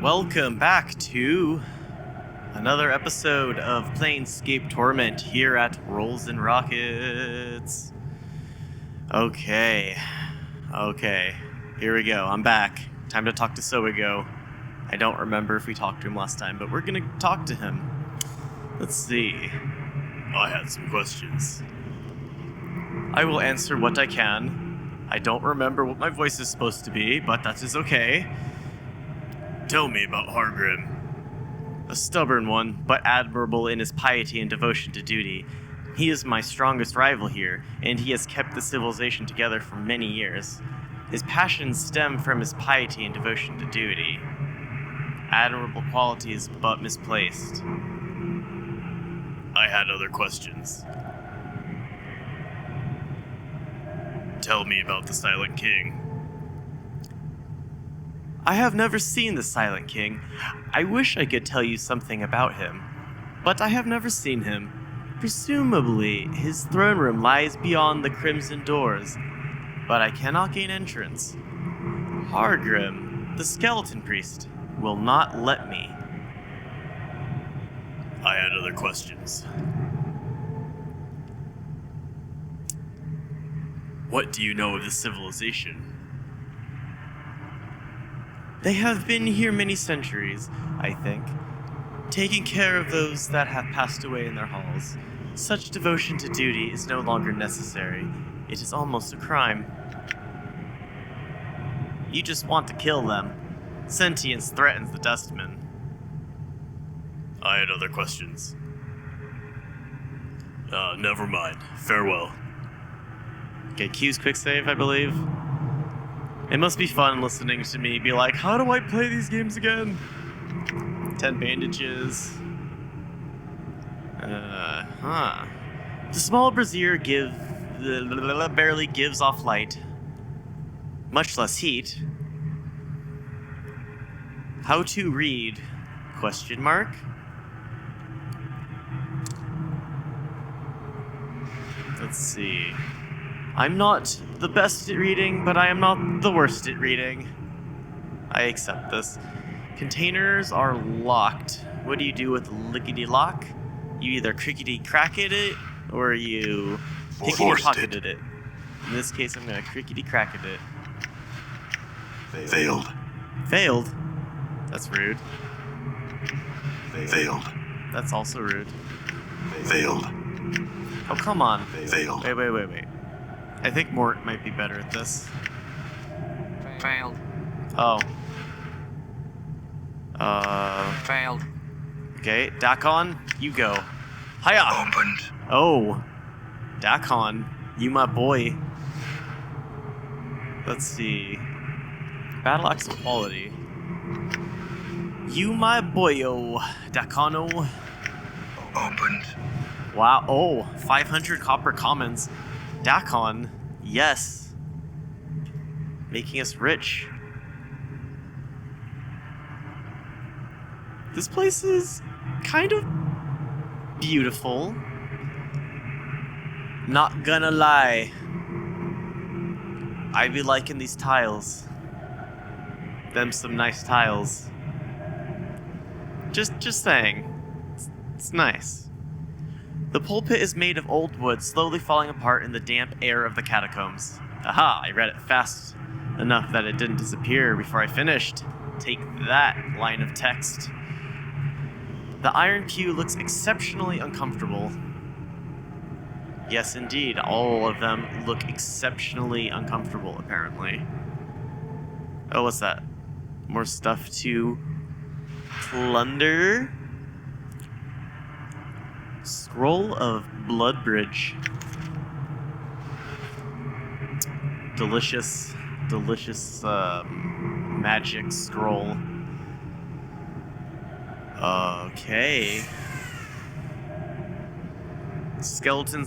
Welcome back to another episode of Planescape Torment here at Rolls and Rockets. Okay, here we go. I'm back. Time to talk to Soigo. I don't remember if we talked to him last time, but we're gonna talk to him. Let's see. I had some questions. I will answer what I can. I don't remember what my voice is supposed to be, but that is okay. Tell me about Hargrim. A stubborn one, but admirable in his piety and devotion to duty. He is my strongest rival here, and he has kept the civilization together for many years. His passions stem from his piety and devotion to duty. Admirable qualities, but misplaced. I had other questions. Tell me about the Silent King. I have never seen the Silent King. I wish I could tell you something about him, but I have never seen him. Presumably, his throne room lies beyond the Crimson Doors, but I cannot gain entrance. Hargrim, the Skeleton Priest, will not let me. I had other questions. What do you know of the civilization? They have been here many centuries, I think, taking care of those that have passed away in their halls. Such devotion to duty is no longer necessary. It is almost a crime. You just want to kill them. Sentience threatens the Dustmen. I had other questions. Never mind. Farewell. Okay, Q's quick save, I believe. It must be fun listening to me be like, how do I play these games again? 10 bandages. The small brazier barely gives off light, much less heat. How to read? Question mark. Let's see. I'm not the best at reading, but I am not the worst at reading. I accept this. Containers are locked. What do you do with lickety-lock? You either crickety-crack-it it, or you pickety-pocketed it. In this case, I'm gonna crickety-crack-it it. Failed. Failed? That's rude. Failed. That's also rude. Failed. Oh, come on. Failed. Wait. I think Mort might be better at this. Failed. Oh. Failed. Okay, Dakon, you go. Hiya! Opened. Oh. Dakon, you my boy. Let's see. Battle axe quality. You my boyo, Dakono. Opened. Wow, oh, 500 copper commons. Dakon, yes. Making us rich. This place is kind of beautiful. Not gonna lie. I be liking these tiles. Them some nice tiles. Just saying. It's nice. The pulpit is made of old wood, slowly falling apart in the damp air of the catacombs. Aha, I read it fast enough that it didn't disappear before I finished. Take that, line of text. The iron pew looks exceptionally uncomfortable. Yes, indeed, all of them look exceptionally uncomfortable, apparently. Oh, what's that? More stuff to plunder? Scroll of Bloodbridge. Delicious magic scroll. Okay. Skeleton,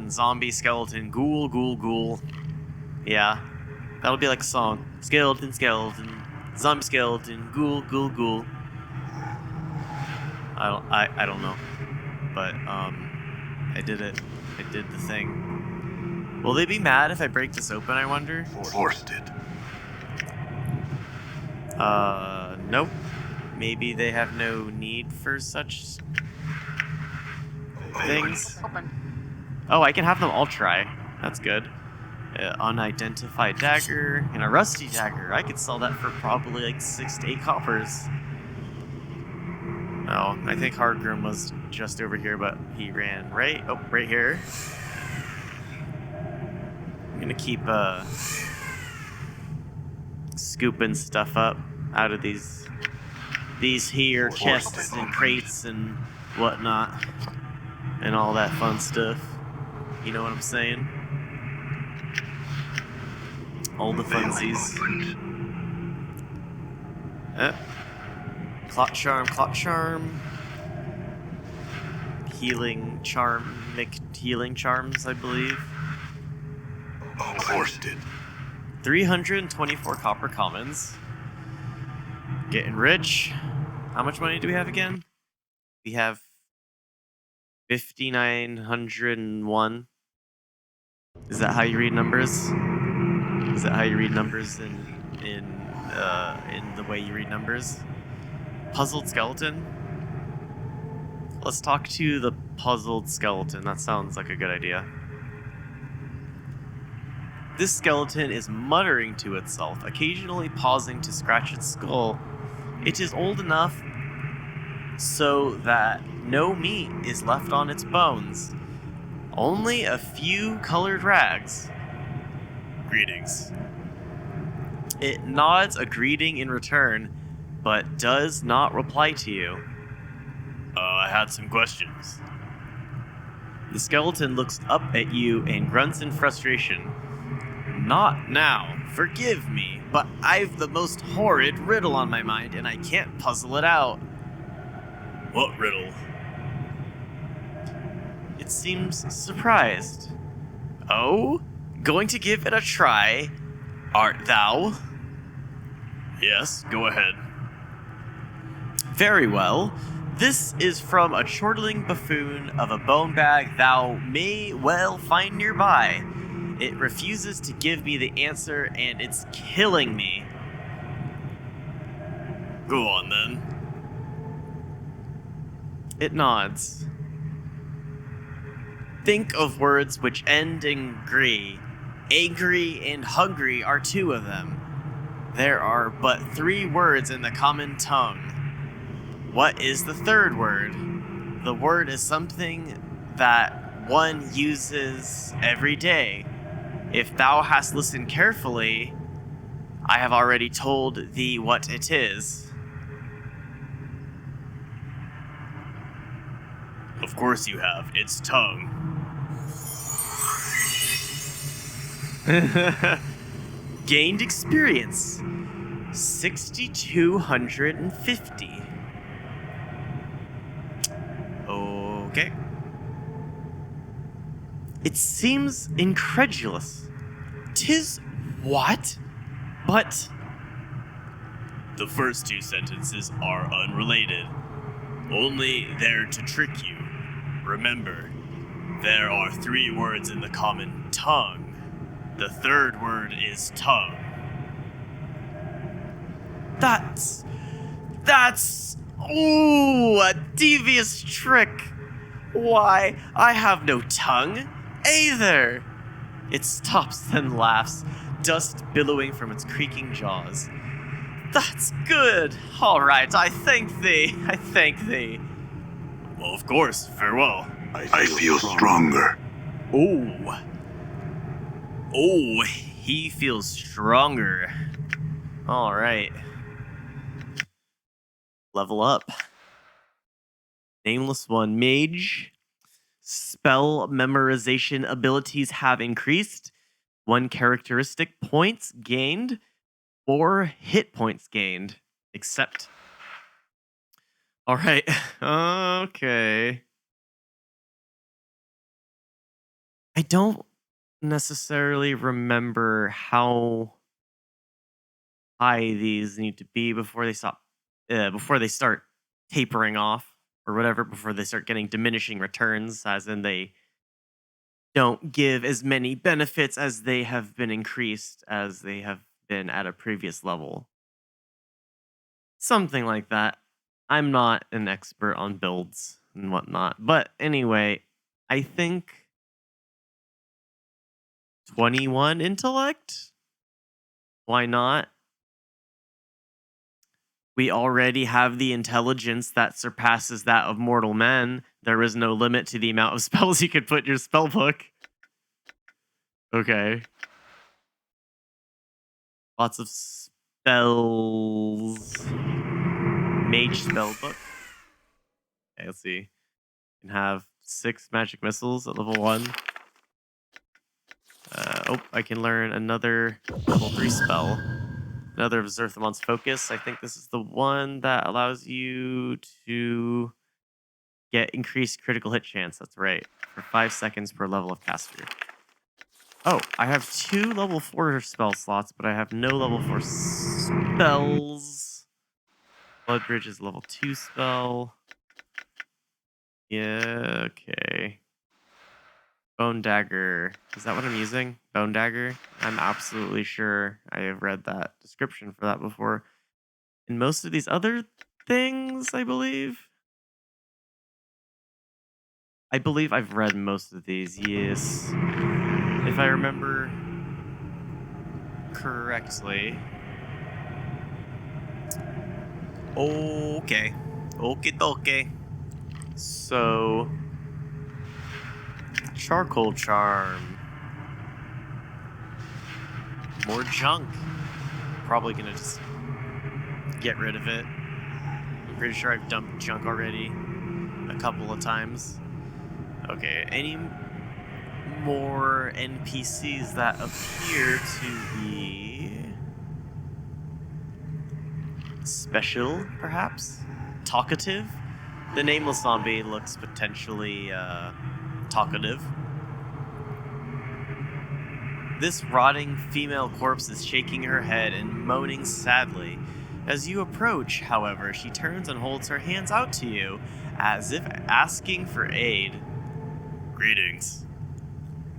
zombie skeleton, ghoul. Yeah, that'll be like a song. Skeleton, zombie skeleton, ghoul. I don't know. But, I did it. I did the thing. Will they be mad if I break this open, I wonder? Forced it. Nope. maybe they have no need for such things. Open. Oh, I can have them all try. That's good. Unidentified dagger and a rusty dagger. I could sell that for probably like 6 to 8 coppers. Oh, I think Hardgrim was just over here, but he ran right. Oh, right here. I'm gonna keep scooping stuff up out of these here chests and crates and whatnot, and all that fun stuff. You know what I'm saying? All the funsies. Clot charm. Healing charms, I believe. Of course did. 324 copper commons. Getting rich. How much money do we have again? We have 5,901. Is that how you read numbers? Is that how you read numbers in the way you read numbers? Puzzled skeleton? Let's talk to the puzzled skeleton. That sounds like a good idea. This skeleton is muttering to itself, occasionally pausing to scratch its skull. It is old enough so that no meat is left on its bones. Only a few colored rags. Greetings. It nods a greeting in return, but does not reply to you. I had some questions. The skeleton looks up at you and grunts in frustration. Not now. Forgive me, but I've the most horrid riddle on my mind and I can't puzzle it out. What riddle? It seems surprised. Oh? Going to give it a try? Art thou? Yes, go ahead. Very well. This is from a chortling buffoon of a bone bag thou may well find nearby. It refuses to give me the answer, and it's killing me. Go on, then. It nods. Think of words which end in "gry." Angry and hungry are 2 of them. There are but 3 words in the common tongue. What is the 3rd word? The word is something that one uses every day. If thou hast listened carefully, I have already told thee what it is. Of course you have. It's tongue. Gained experience. 6,250. Okay. It seems incredulous. 'Tis what? But... The first 2 sentences are unrelated. Only there to trick you. Remember, there are 3 words in the common tongue. The 3rd word is tongue. That's... Ooh, a devious trick. Why, I have no tongue, either. It stops, then laughs, dust billowing from its creaking jaws. That's good. All right, I thank thee. Well, of course, farewell. I feel stronger. Oh, he feels stronger. All right. Level up. Nameless one, mage. Spell memorization abilities have increased. 1 characteristic points gained. 4 hit points gained. Except. All right. Okay. I don't necessarily remember how high these need to be before they start tapering off or whatever, before they start getting diminishing returns, as in they don't give as many benefits as they have been increased as they have been at a previous level. Something like that. I'm not an expert on builds and whatnot. But anyway, I think 21 intellect? Why not? We already have the intelligence that surpasses that of mortal men. There is no limit to the amount of spells you could put in your spell book. Okay. Lots of spells. Mage spell book. Okay, let's see. You can have 6 magic missiles at level 1. I can learn another level 3 spell. Another of Zerthamon's Focus. I think this is the one that allows you to get increased critical hit chance. That's right. For 5 seconds per level of caster. Oh, I have 2 level 4 spell slots, but I have no level 4 spells. Blood Bridge is level 2 spell. Yeah, okay. Bone Dagger. Is that what I'm using? Bone Dagger? I'm absolutely sure I have read that description for that before. And most of these other things, I believe. I believe I've read most of these, yes. If I remember correctly. Okay. Okay. So, Charcoal Charm. More junk. Probably gonna just get rid of it. I'm pretty sure I've dumped junk already a couple of times. Okay, any more NPCs that appear to be special, perhaps? Talkative? The nameless zombie looks potentially talkative. This rotting female corpse is shaking her head and moaning sadly. As you approach, however, she turns and holds her hands out to you, as if asking for aid. Greetings.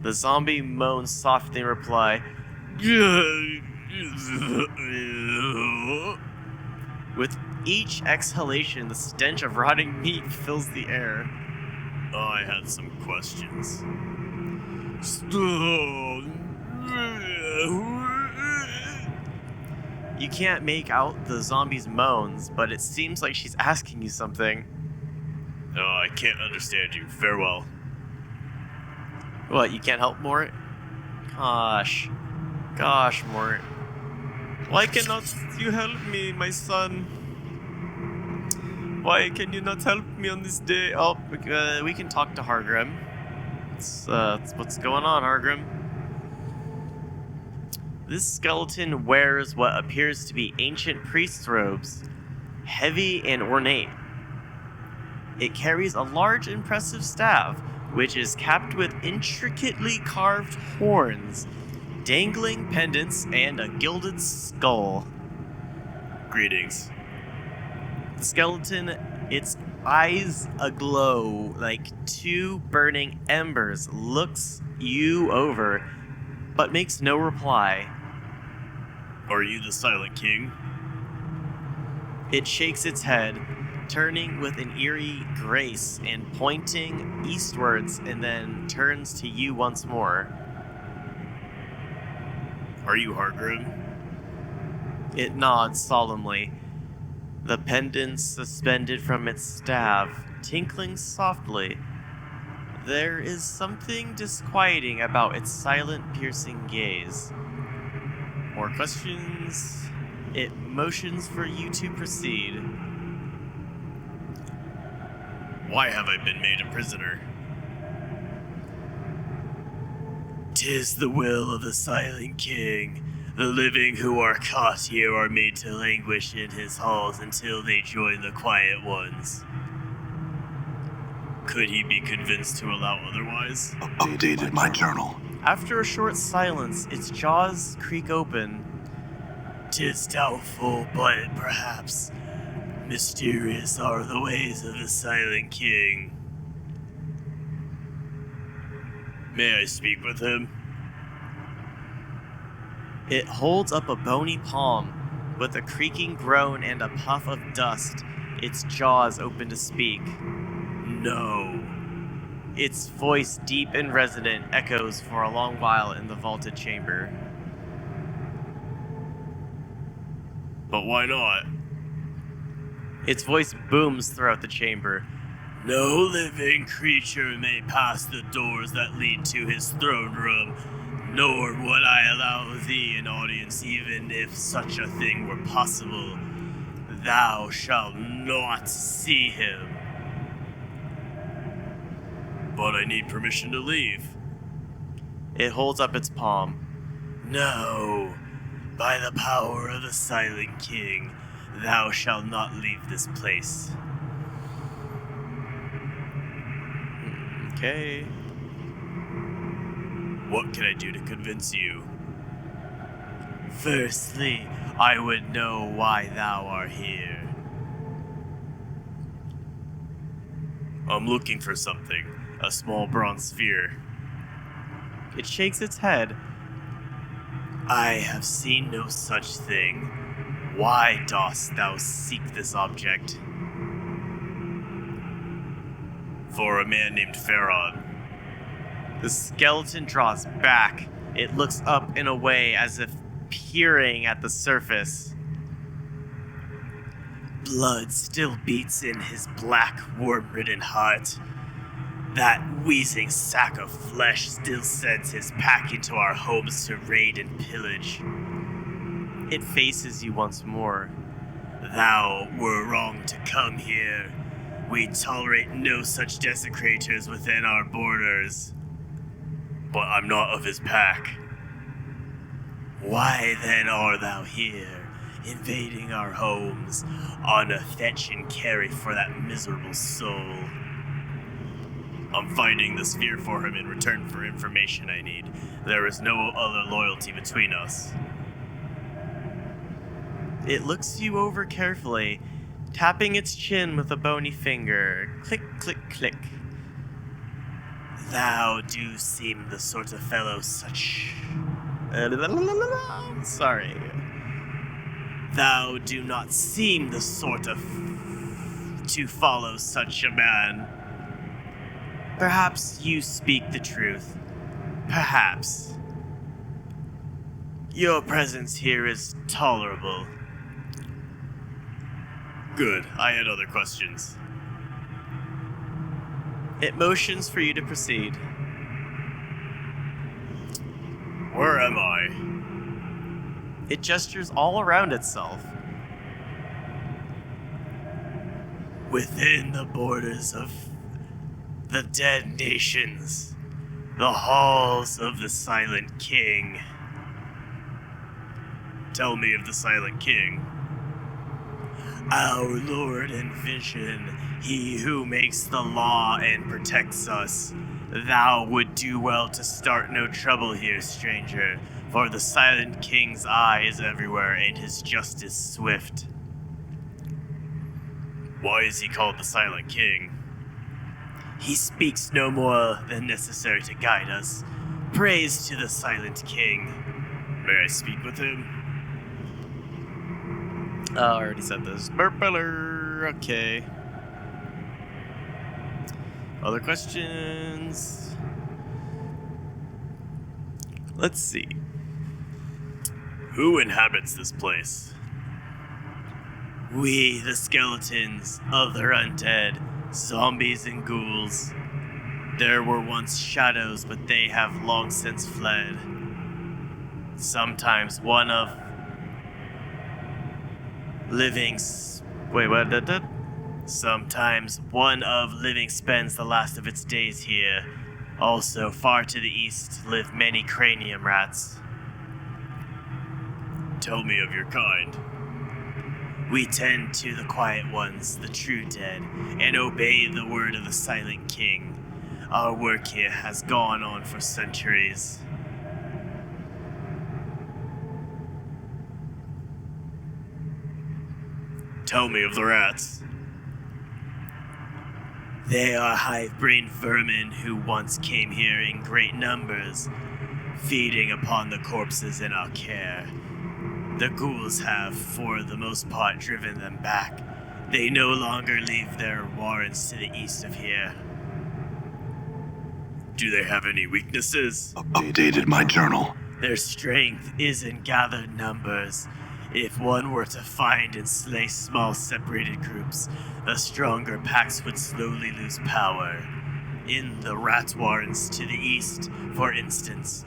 The zombie moans softly in reply. With each exhalation, the stench of rotting meat fills the air. I had some questions. You can't make out the zombie's moans, but it seems like she's asking you something. Oh, I can't understand you. Farewell. What, you can't help, Mort? Gosh, Mort. Why cannot you help me, my son? Why can you not help me on this day? Oh, we can talk to Hargrim. It's what's going on, Hargrim? This skeleton wears what appears to be ancient priest's robes, heavy and ornate. It carries a large, impressive staff, which is capped with intricately carved horns, dangling pendants, and a gilded skull. Greetings. The skeleton, its eyes aglow like 2 burning embers, looks you over, but makes no reply. Are you the Silent King? It shakes its head, turning with an eerie grace and pointing eastwards, and then turns to you once more. Are you Hargrim? It nods solemnly, the pendants suspended from its staff, tinkling softly. There is something disquieting about its silent, piercing gaze. More questions? It motions for you to proceed. Why have I been made a prisoner? 'Tis the will of the Silent King. The living who are caught here are made to languish in his halls until they join the quiet ones. Could he be convinced to allow otherwise? Updated my journal. After a short silence, its jaws creak open. 'Tis doubtful, but perhaps mysterious are the ways of the Silent King. May I speak with him? It holds up a bony palm. With a creaking groan and a puff of dust, its jaws open to speak. No. Its voice, deep and resonant, echoes for a long while in the vaulted chamber. But why not? Its voice booms throughout the chamber. No living creature may pass the doors that lead to his throne room, nor would I allow thee an audience even if such a thing were possible. Thou shalt not see him. But I need permission to leave. It holds up its palm. No, by the power of the Silent King, thou shalt not leave this place. Okay. What can I do to convince you? Firstly, I would know why thou art here. I'm looking for something. A small bronze sphere. It shakes its head. I have seen no such thing. Why dost thou seek this object? For a man named Pharaon. The skeleton draws back. It looks up in a way as if peering at the surface. Blood still beats in his black, worm-ridden heart. That wheezing sack of flesh still sends his pack into our homes to raid and pillage. It faces you once more. Thou were wrong to come here. We tolerate no such desecrators within our borders. But I'm not of his pack. Why then art thou here, invading our homes, on a fetch and carry for that miserable soul? I'm finding the sphere for him in return for information I need. There is no other loyalty between us. It looks you over carefully, tapping its chin with a bony finger. Click, click, click. Thou do seem the sort of fellow such... Sorry. Thou do not seem the sort of... to follow such a man. Perhaps you speak the truth. Perhaps. Your presence here is tolerable. Good. I had other questions. It motions for you to proceed. Where am I? It gestures all around itself. Within the borders of the dead nations, the halls of the Silent King. Tell me of the Silent King. Our Lord and Vision, he who makes the law and protects us. Thou would do well to start no trouble here, stranger, for the Silent King's eye is everywhere and his justice swift. Why is he called the Silent King? He speaks no more than necessary to guide us. Praise to the Silent King. May I speak with him? I already said this. Burpeller. Okay. Other questions? Let's see. Who inhabits this place? We, the skeletons, other undead, zombies and ghouls. There were once shadows, but they have long since fled. Sometimes one of Sometimes one of living spends the last of its days here. Also, far to the east live many cranium rats. Tell me of your kind. We tend to the quiet ones, the true dead, and obey the word of the Silent King. Our work here has gone on for centuries. Tell me of the rats. They are hive-brained vermin who once came here in great numbers, feeding upon the corpses in our care. The ghouls have, for the most part, driven them back. They no longer leave their warrens to the east of here. Do they have any weaknesses? Updated my journal. Their strength is in gathered numbers. If one were to find and slay small separated groups, the stronger packs would slowly lose power. In the rat warrens to the east, for instance,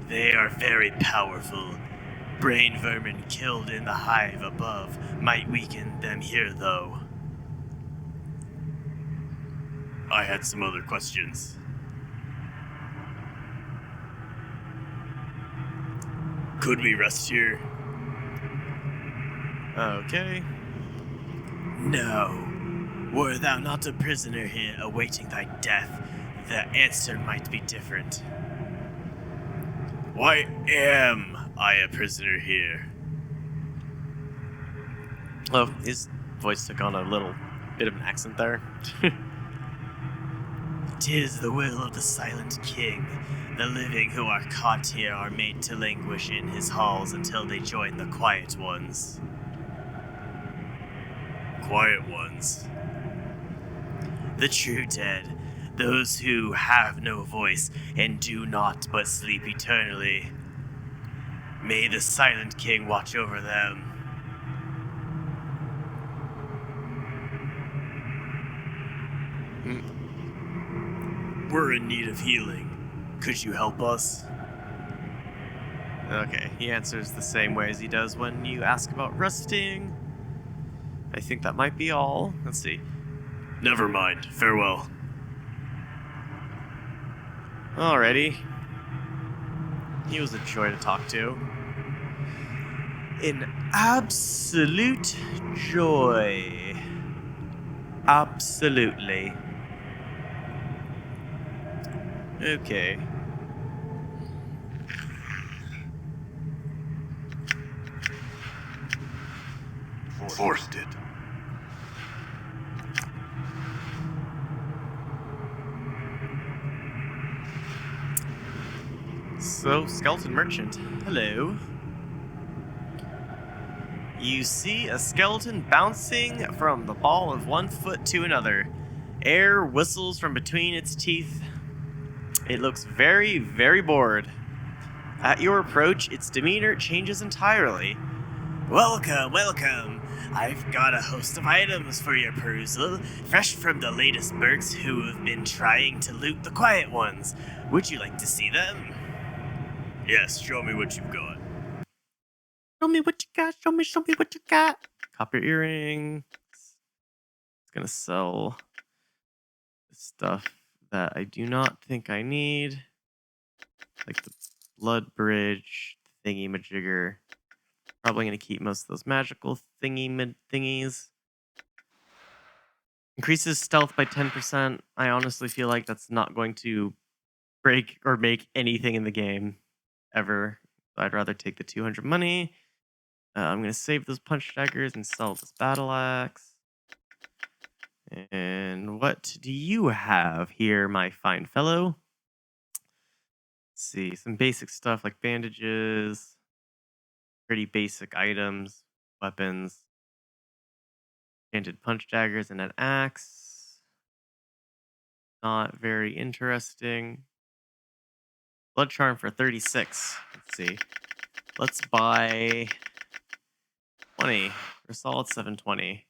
they are very powerful. Brain vermin killed in the hive above might weaken them here, though. I had some other questions. Could we rest here? Okay. No. Were thou not a prisoner here awaiting thy death, the answer might be different. Why am I a prisoner here? Oh, his voice took on a little bit of an accent there. 'Tis the will of the Silent King. The living who are caught here are made to languish in his halls until they join the Quiet Ones. Quiet Ones? The true dead, those who have no voice and do not but sleep eternally. May the Silent King watch over them. We're in need of healing. Could you help us? Okay, he answers the same way as he does when you ask about resting. I think that might be all. Let's see. Never mind. Farewell. Alrighty. He was a joy to talk to. An absolute joy. Absolutely. Okay. Forced it. So, Skeleton Merchant. Hello. You see a skeleton bouncing from the ball of 1 foot to another. Air whistles from between its teeth. It looks very, very bored. At your approach, its demeanor changes entirely. Welcome, welcome. I've got a host of items for your perusal, fresh from the latest mercs who have been trying to loot the Quiet Ones. Would you like to see them? Yes, show me what you've got. Show me what you got, show me what you got. Copper earring. It's gonna sell stuff that I do not think I need. Like the blood bridge thingy majigger. Probably gonna keep most of those magical thingies. Increases stealth by 10%. I honestly feel like that's not going to break or make anything in the game ever. I'd rather take the 200 money. I'm going to save those punch daggers and sell this battle axe. And what do you have here, my fine fellow? Let's see, some basic stuff like bandages, pretty basic items, weapons, enchanted punch daggers, and an axe. Not very interesting. Blood charm for 36. Let's see. Let's buy 20 for solid 720.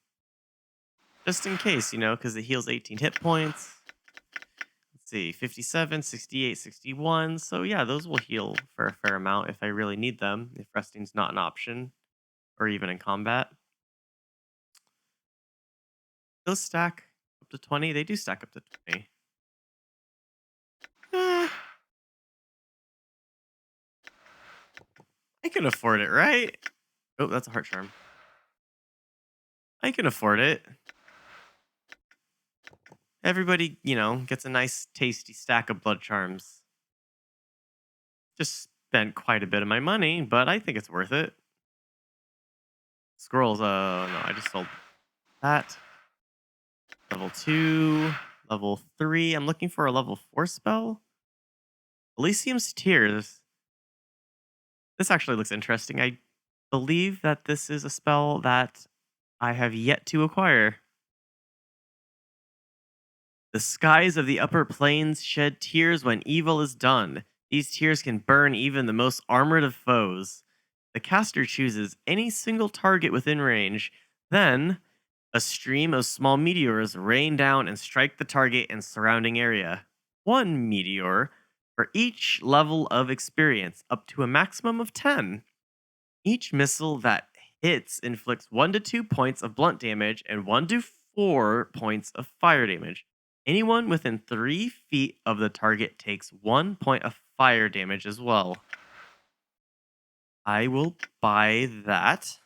Just in case, because it heals 18 hit points. Let's see, 57, 68, 61. So yeah, those will heal for a fair amount if I really need them, if resting's not an option, or even in combat. Those stack up to 20. They do stack up to 20. I can afford it, right? Oh, that's a heart charm. I can afford it. Everybody, gets a nice, tasty stack of blood charms. Just spent quite a bit of my money, but I think it's worth it. Scrolls, no, I just sold that. Level 2, level 3. I'm looking for a level 4 spell. Elysium's Tears. This actually looks interesting. I believe that this is a spell that I have yet to acquire. The skies of the upper plains shed tears when evil is done. These tears can burn even the most armored of foes. The caster chooses any single target within range. Then, a stream of small meteors rain down and strike the target and surrounding area. One meteor for each level of experience, up to a maximum of 10. Each missile that hits inflicts 1 to 2 points of blunt damage and 1 to 4 points of fire damage. Anyone within 3 feet of the target takes 1 point of fire damage as well. I will buy that.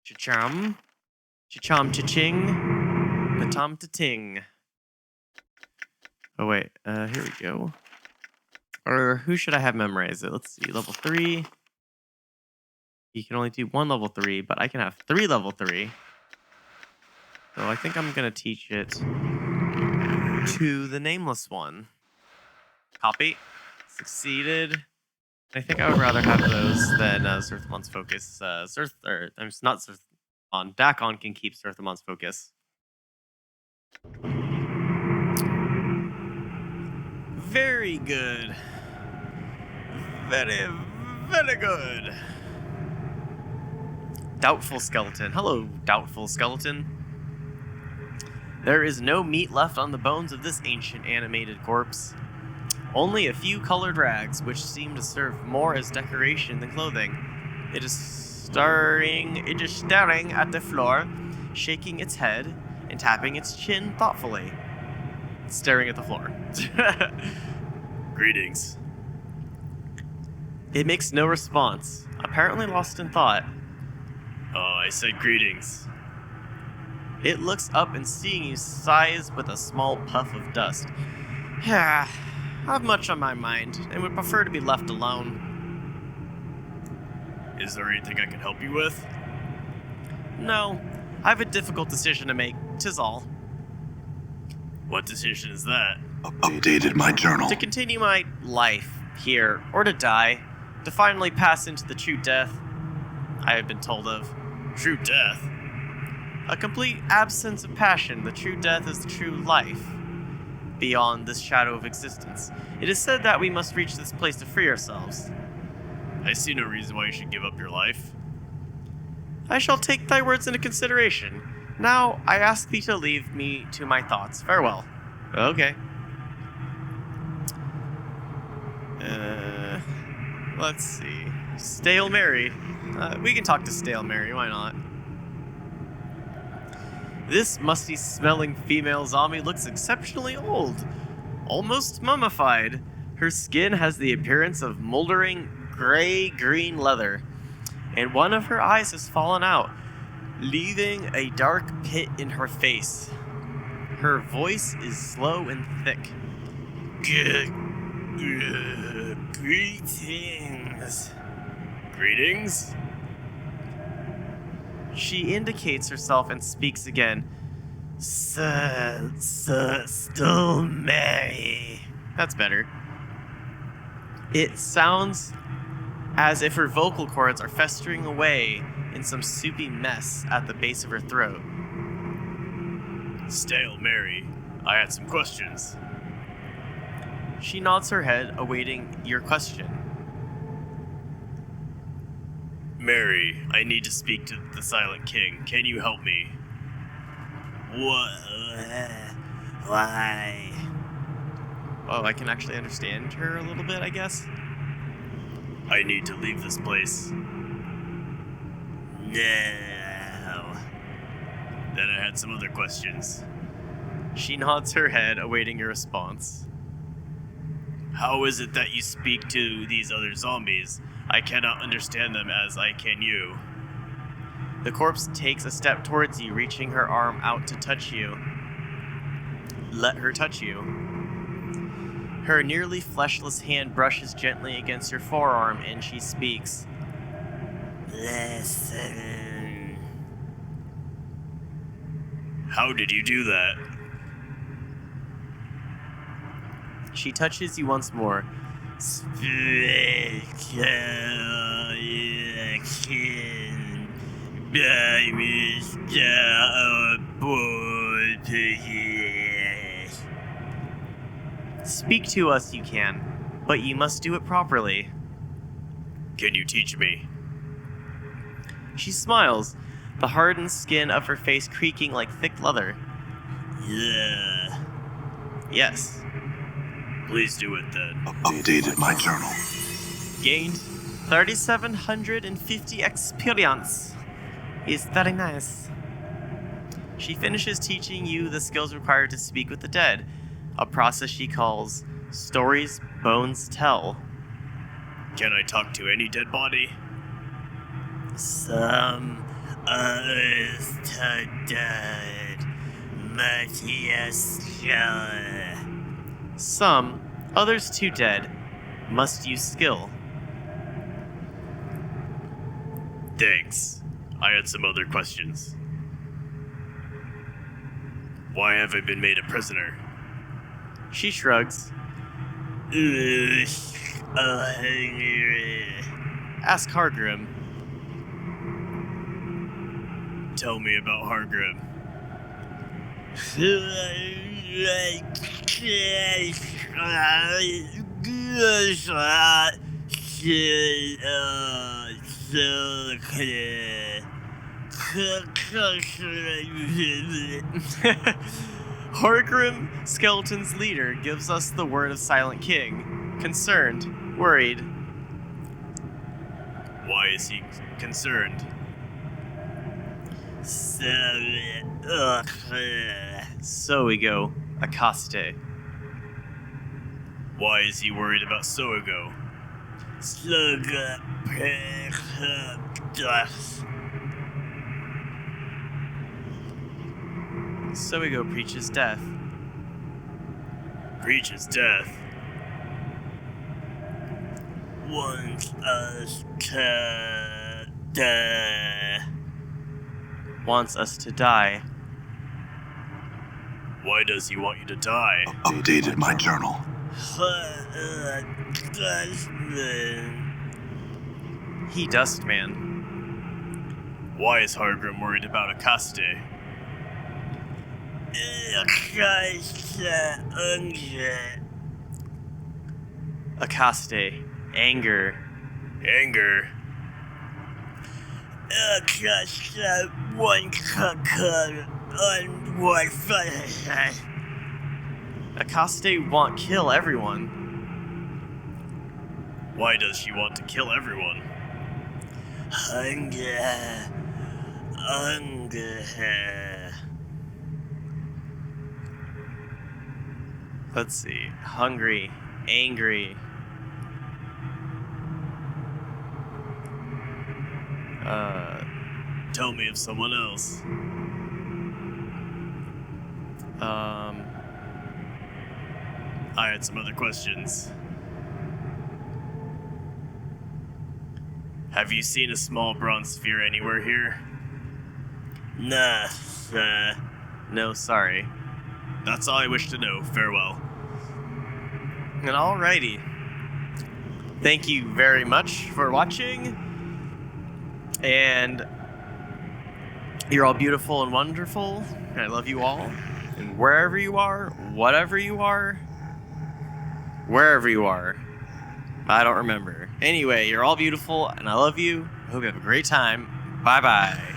Cha-chum. Cha-chom cha-ching. Patom ta-ting. Oh, wait. Here we go. Or who should I have memorize it? Let's see. Level 3. You can only do 1 level 3, but I can have 3 level 3. So I think I'm going to teach it to the nameless one. Copy. Succeeded. I think I would rather have those than Zerthamon's focus. Not Zerthamon. Dakon can keep Zerthamon's focus. Very good. Very, very good. Doubtful skeleton. Hello, doubtful skeleton. There is no meat left on the bones of this ancient animated corpse. Only a few colored rags, which seem to serve more as decoration than clothing. It is staring at the floor, shaking its head and tapping its chin thoughtfully. It's staring at the floor. Greetings. It makes no response, apparently lost in thought. Oh, I said greetings. It looks up and seeing you sighs with a small puff of dust. I have much on my mind and would prefer to be left alone. Is there anything I can help you with? No, I have a difficult decision to make, 'tis all. What decision is that? Updated my journal. To continue my life here, or to die, to finally pass into the true death I have been told of. True death? A complete absence of passion. The true death is the true life, beyond this shadow of existence. It is said that we must reach this place to free ourselves. I see no reason why you should give up your life. I shall take thy words into consideration. Now I ask thee to leave me to my thoughts. Farewell. Okay. Let's see. Stale Mary. We can talk to Stale Mary, why not? This musty-smelling female zombie looks exceptionally old, almost mummified. Her skin has the appearance of moldering gray-green leather, and one of her eyes has fallen out, leaving a dark pit in her face. Her voice is slow and thick. Greetings. Greetings? She indicates herself and speaks again. Still Mary. That's better. It sounds as if her vocal cords are festering away in some soupy mess at the base of her throat. Stale Mary, I had some questions. She nods her head, awaiting your question. Mary, I need to speak to the Silent King. Can you help me? What? Why? Oh, I can actually understand her a little bit, I guess. I need to leave this place. No. Then I had some other questions. She nods her head, awaiting your response. How is it that you speak to these other zombies? I cannot understand them as I can you. The corpse takes a step towards you, reaching her arm out to touch you. Let her touch you. Her nearly fleshless hand brushes gently against your forearm, and she speaks. Listen. How did you do that? She touches you once more. Speak to us you can, but you must do it properly. Can you teach me? She smiles, the hardened skin of her face creaking like thick leather. Yeah. Yes. Please do it then. Updated my journal. Gained 3,750 experience. Is very nice. She finishes teaching you the skills required to speak with the dead, a process she calls Stories Bones Tell. Can I talk to any dead body? Some others to dead, Matthias. Some, others too dead, must use skill. Thanks. I had some other questions. Why have I been made a prisoner? She shrugs. Ask Hargrim. Tell me about Hargrim. Hargrim, Skeleton's leader, gives us the word of Silent King. Concerned, worried. Why is he concerned? So we go, Akaste. Why is he worried about Soigo? Soigo preaches death. Preaches death? Wants us to die. Wants us to die. Why does he want you to die? Updated my journal. He Dustman. Why is Hargrim worried about Akaste? Akaste. Anger. Anger. Akaste want kill everyone. Why does she want to kill everyone? Hunger. Let's see. Hungry. Angry. Tell me of someone else. I had some other questions. Have you seen a small bronze sphere anywhere here? Nah, no, sorry. That's all I wish to know. Farewell. And alrighty. Thank you very much for watching. And you're all beautiful and wonderful. And I love you all. And wherever you are, whatever you are, wherever you are, I don't remember. Anyway, you're all beautiful and I love you. I hope you have a great time. Bye-bye.